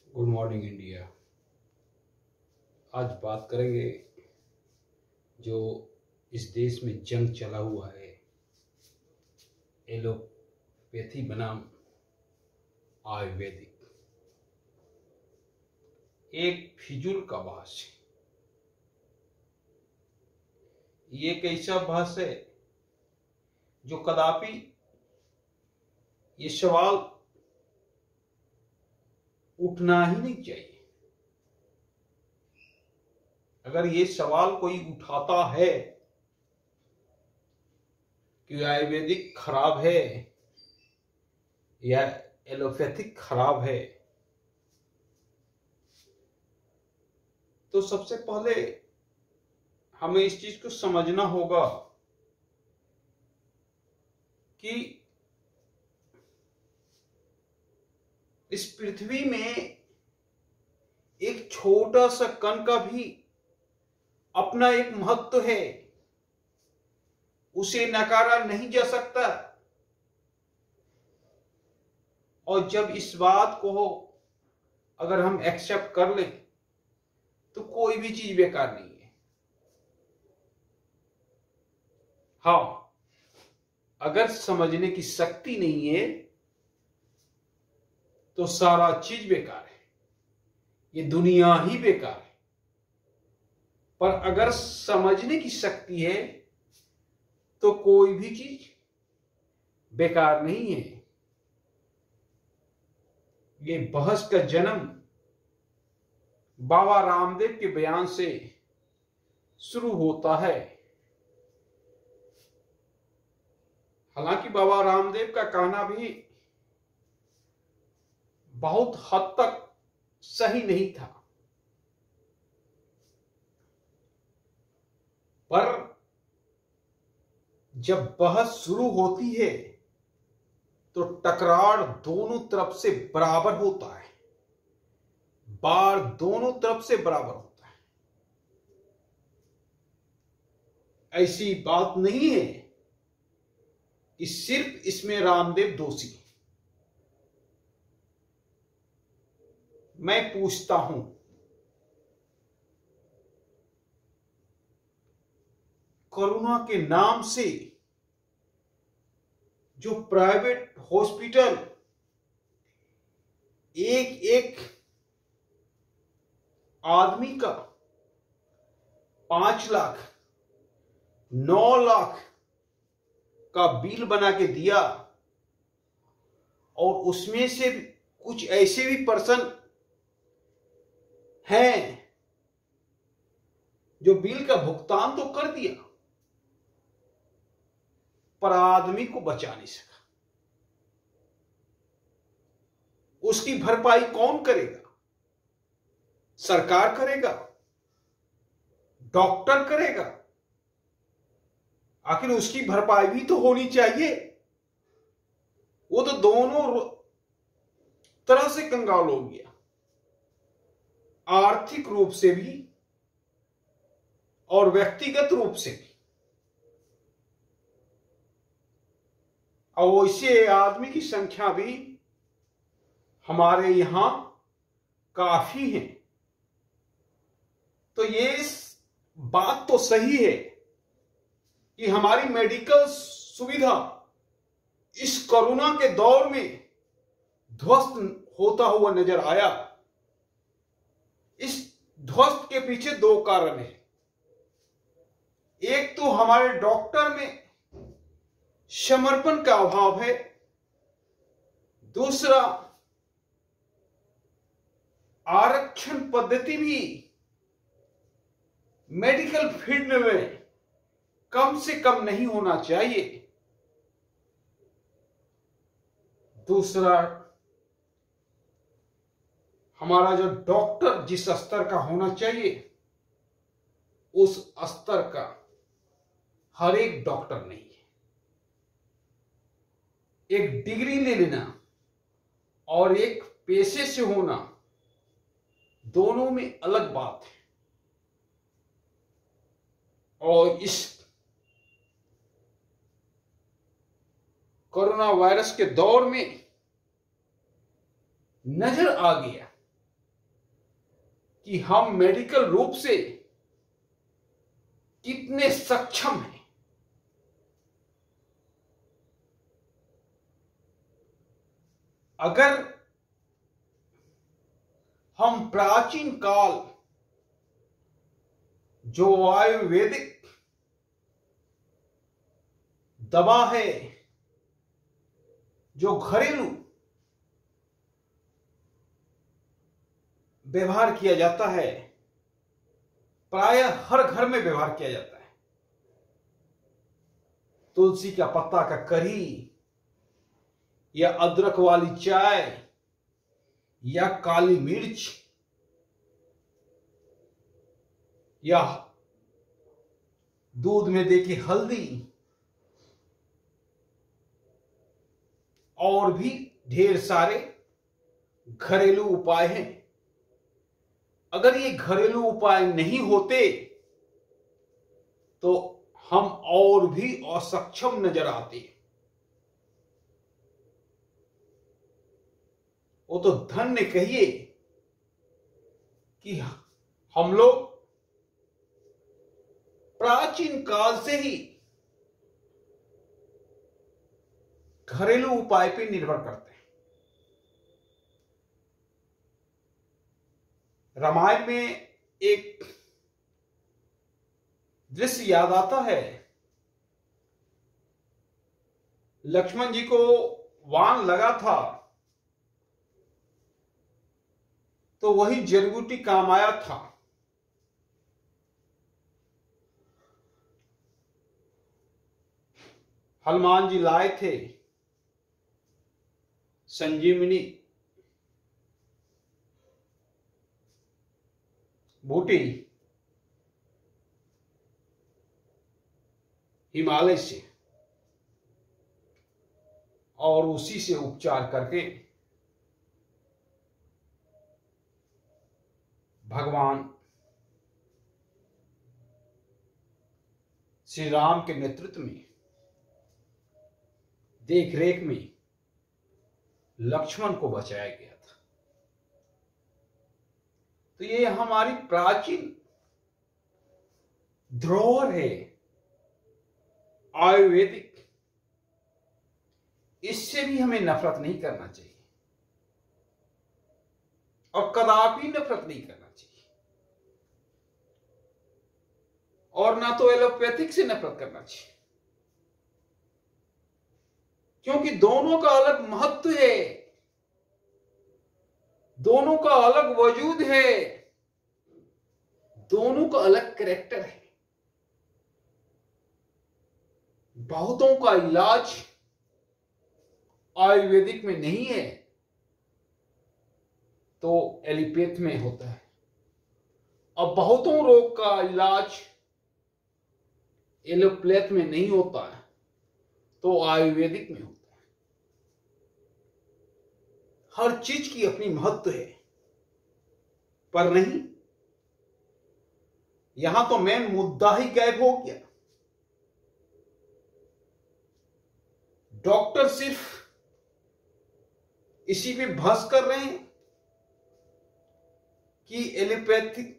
Good morning India. आज बात करेंगे जो इस देश में जंग चला हुआ है एलोपैथी बनाम आयुर्वेदिक। एक फिजूल का बहस है। ये एक ऐसा बहस है जो कदापि ये सवाल उठना ही नहीं चाहिए। अगर ये सवाल कोई उठाता है कि आयुर्वेदिक खराब है या एलोपैथिक खराब है, तो सबसे पहले हमें इस चीज को समझना होगा कि इस पृथ्वी में एक छोटा सा कण का भी अपना एक महत्व है, उसे नकारा नहीं जा सकता। और जब इस बात को अगर हम एक्सेप्ट कर लें तो कोई भी चीज बेकार नहीं है। हाँ, अगर समझने की शक्ति नहीं है तो सारा चीज बेकार है, ये दुनिया ही बेकार है। पर अगर समझने की शक्ति है तो कोई भी चीज बेकार नहीं है। ये बहस का जन्म बाबा रामदेव के बयान से शुरू होता है। हालांकि बाबा रामदेव का कहना भी बहुत हद तक सही नहीं था, पर जब बहस शुरू होती है तो टकरार दोनों तरफ से बराबर होता है, बार दोनों तरफ से बराबर होता है। ऐसी बात नहीं है कि सिर्फ इसमें रामदेव दोषी है। मैं पूछता हूं, कोरोना के नाम से जो प्राइवेट हॉस्पिटल एक एक आदमी का 5 लाख 9 लाख का बिल बना के दिया, और उसमें से कुछ ऐसे भी पर्सन हैं जो बिल का भुगतान तो कर दिया पर आदमी को बचा नहीं सका। उसकी भरपाई कौन करेगा? सरकार करेगा? डॉक्टर करेगा? आखिर उसकी भरपाई भी तो होनी चाहिए। वो तो दोनों तरह से कंगाल हो गया, आर्थिक रूप से भी और व्यक्तिगत रूप से भी। और वैसे आदमी की संख्या भी हमारे यहां काफी है। तो ये बात तो सही है कि हमारी मेडिकल सुविधा इस कोरोना के दौर में ध्वस्त होता हुआ नजर आया। इस ध्वस्त के पीछे 2 कारण हैं। एक तो हमारे डॉक्टर में समर्पण का अभाव है, दूसरा आरक्षण पद्धति भी मेडिकल फील्ड में कम से कम नहीं होना चाहिए। दूसरा, हमारा जो डॉक्टर जिस स्तर का होना चाहिए उस स्तर का हर एक डॉक्टर नहीं है। एक डिग्री ले लेना और एक पेशे से होना, दोनों में अलग बात है। और इस कोरोना वायरस के दौर में नजर आ गया कि हम मेडिकल रूप से कितने सक्षम हैं। अगर हम प्राचीन काल जो आयुर्वेदिक दवा है, जो घरेलू व्यवहार किया जाता है, प्रायः हर घर में व्यवहार किया जाता है। तुलसी का पत्ता का कढ़ी, या अदरक वाली चाय, या काली मिर्च, या दूध में देखी हल्दी, और भी ढेर सारे घरेलू उपाय हैं। अगर ये घरेलू उपाय नहीं होते तो हम और भी असक्षम नजर आते। वो तो धन्य कहिए कि हम लोग प्राचीन काल से ही घरेलू उपाय पे निर्भर करते हैं। रामायण में एक दृश्य याद आता है। लक्ष्मण जी को वान लगा था तो वही जड़ी बूटी काम आया था। हनुमान जी लाए थे संजीवनी बूटी हिमालय से, और उसी से उपचार करके भगवान श्री राम के नेतृत्व में, देख रेख में लक्ष्मण को बचाया गया था। तो ये हमारी प्राचीन धरोहर है आयुर्वेदिक। इससे भी हमें नफरत नहीं करना चाहिए, और कदापि नफरत नहीं करना चाहिए, और ना तो एलोपैथिक से नफरत करना चाहिए, क्योंकि दोनों का अलग महत्व है, दोनों का अलग वजूद है, दोनों का अलग कैरेक्टर है। बहुतों का इलाज आयुर्वेदिक में नहीं है तो एलोपैथ में होता है, और बहुतों रोग का इलाज एलोपैथ में नहीं होता है तो आयुर्वेदिक में होता है। हर चीज की अपनी महत्व है, पर नहीं, यहां तो मेन मुद्दा ही गायब हो गया। डॉक्टर सिर्फ इसी पे बहस कर रहे हैं कि एलोपैथिक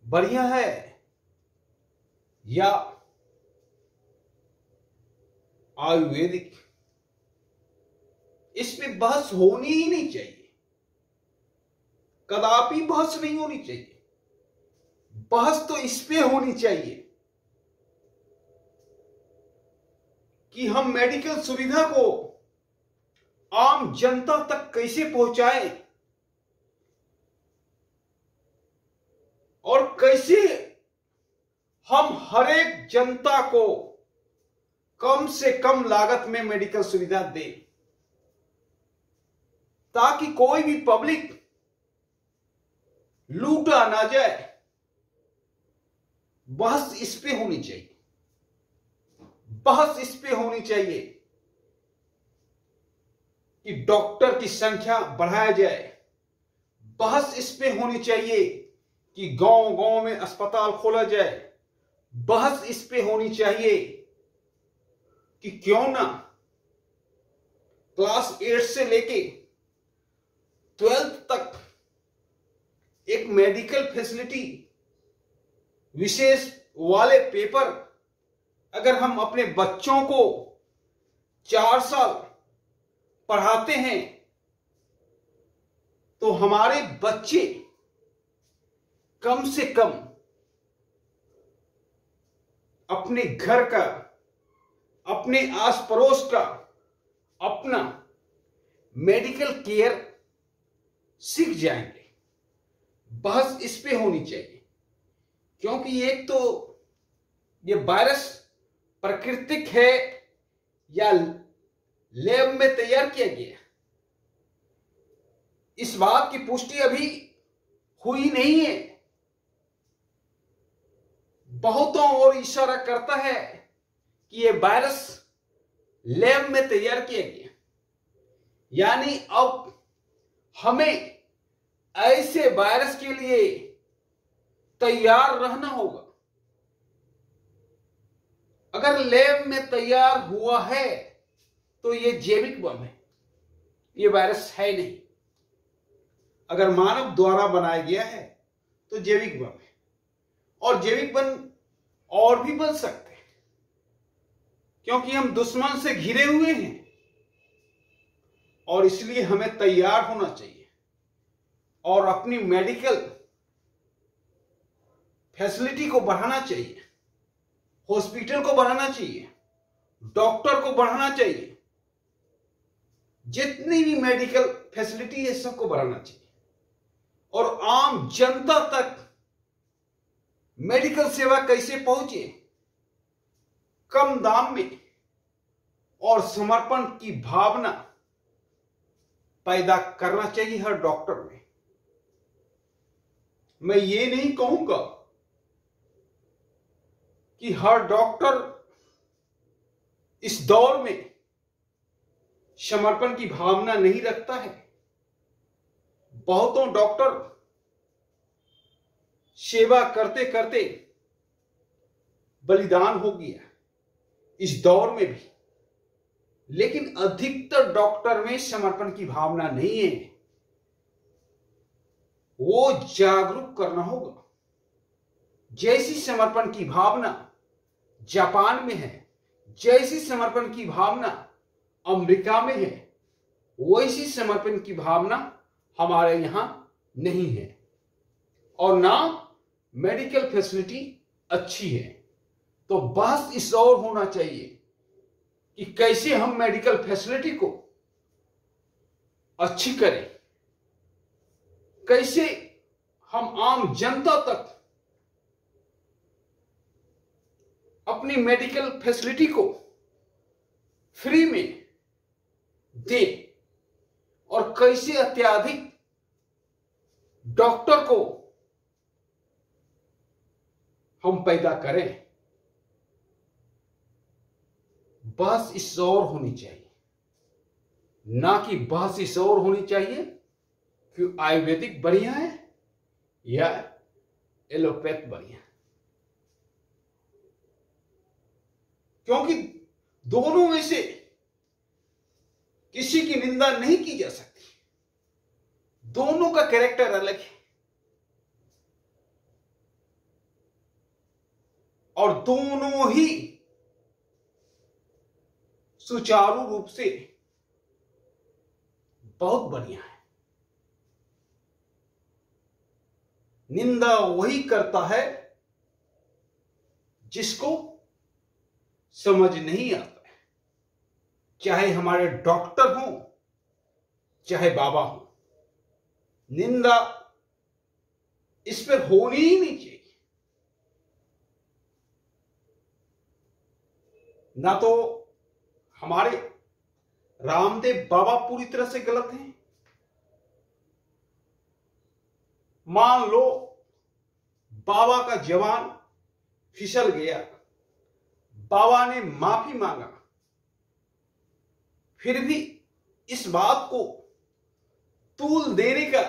बढ़िया है या आयुर्वेदिक। इसमें बहस होनी ही नहीं चाहिए, कदापि बहस नहीं होनी चाहिए। बहस तो इस पे होनी चाहिए कि हम मेडिकल सुविधा को आम जनता तक कैसे पहुंचाएं, और कैसे हम हर एक जनता को कम से कम लागत में मेडिकल सुविधा दें, ताकि कोई भी पब्लिक लूटा ना जाए। बहस इस पे होनी चाहिए, बहस इस पे होनी चाहिए कि डॉक्टर की संख्या बढ़ाया जाए। बहस इस पे होनी चाहिए कि गांव गांव में अस्पताल खोला जाए। बहस इस पे होनी चाहिए कि क्यों ना क्लास 8 से लेके 12th तक मेडिकल फैसिलिटी विशेष वाले पेपर अगर हम अपने बच्चों को 4 साल पढ़ाते हैं तो हमारे बच्चे कम से कम अपने घर का, अपने आस पड़ोस का अपना मेडिकल केयर सीख जाएंगे। बहस इस पे होनी चाहिए, क्योंकि एक तो ये वायरस प्राकृतिक है या लैब में तैयार किया गया, इस बात की पुष्टि अभी हुई नहीं है। बहुतों और इशारा करता है कि ये वायरस लैब में तैयार किया गया, यानी अब हमें ऐसे वायरस के लिए तैयार रहना होगा। अगर लैब में तैयार हुआ है तो ये जैविक बम है, ये वायरस है नहीं। अगर मानव द्वारा बनाया गया है तो जैविक बम है, और जैविक बम और भी बन सकते हैं, क्योंकि हम दुश्मन से घिरे हुए हैं और इसलिए हमें तैयार होना चाहिए और अपनी मेडिकल फैसिलिटी को बढ़ाना चाहिए, हॉस्पिटल को बढ़ाना चाहिए, डॉक्टर को बढ़ाना चाहिए, जितनी भी मेडिकल फैसिलिटी है सबको बढ़ाना चाहिए और आम जनता तक मेडिकल सेवा कैसे पहुंचे, कम दाम में और समर्पण की भावना पैदा करना चाहिए हर डॉक्टर में। मैं ये नहीं कहूंगा कि हर डॉक्टर इस दौर में समर्पण की भावना नहीं रखता है। बहुतों डॉक्टर सेवा करते करते बलिदान हो गया इस दौर में भी, लेकिन अधिकतर डॉक्टर में समर्पण की भावना नहीं है। वो जागरूक करना होगा। जैसी समर्पण की भावना जापान में है, जैसी समर्पण की भावना अमेरिका में है, वैसी समर्पण की भावना हमारे यहां नहीं है और ना मेडिकल फैसिलिटी अच्छी है। तो बस इस और होना चाहिए कि कैसे हम मेडिकल फैसिलिटी को अच्छी करें, कैसे हम आम जनता तक अपनी मेडिकल फैसिलिटी को फ्री में दें और कैसे अत्यधिक डॉक्टर को हम पैदा करें। बस इस और होनी चाहिए, ना कि बस इस और होनी चाहिए कि आयुर्वेदिक बढ़िया है या एलोपैथ बढ़िया है, क्योंकि दोनों में से किसी की निंदा नहीं की जा सकती। दोनों का कैरेक्टर अलग है और दोनों ही सुचारू रूप से बहुत बढ़िया है। निंदा वही करता है जिसको समझ नहीं आता है, चाहे हमारे डॉक्टर हो चाहे बाबा हो। निंदा इस पर होनी ही नहीं चाहिए। ना तो हमारे रामदेव बाबा पूरी तरह से गलत हैं। मान लो बाबा का जवान फिसल गया, बाबा ने माफी मांगा, फिर भी इस बात को तूल देने का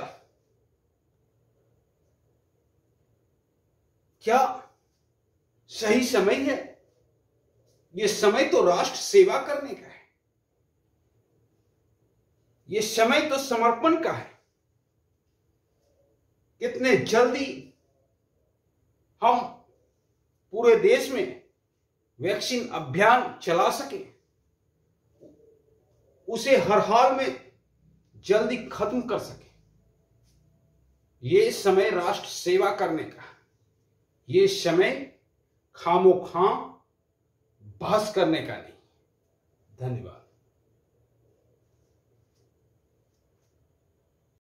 क्या सही समय है? ये समय तो राष्ट्र सेवा करने का है, ये समय तो समर्पण का है कितने जल्दी हम पूरे देश में वैक्सीन अभियान चला सके, उसे हर हाल में जल्दी खत्म कर सके। ये समय राष्ट्र सेवा करने का, ये समय खामोखा बहस करने का नहीं। धन्यवाद।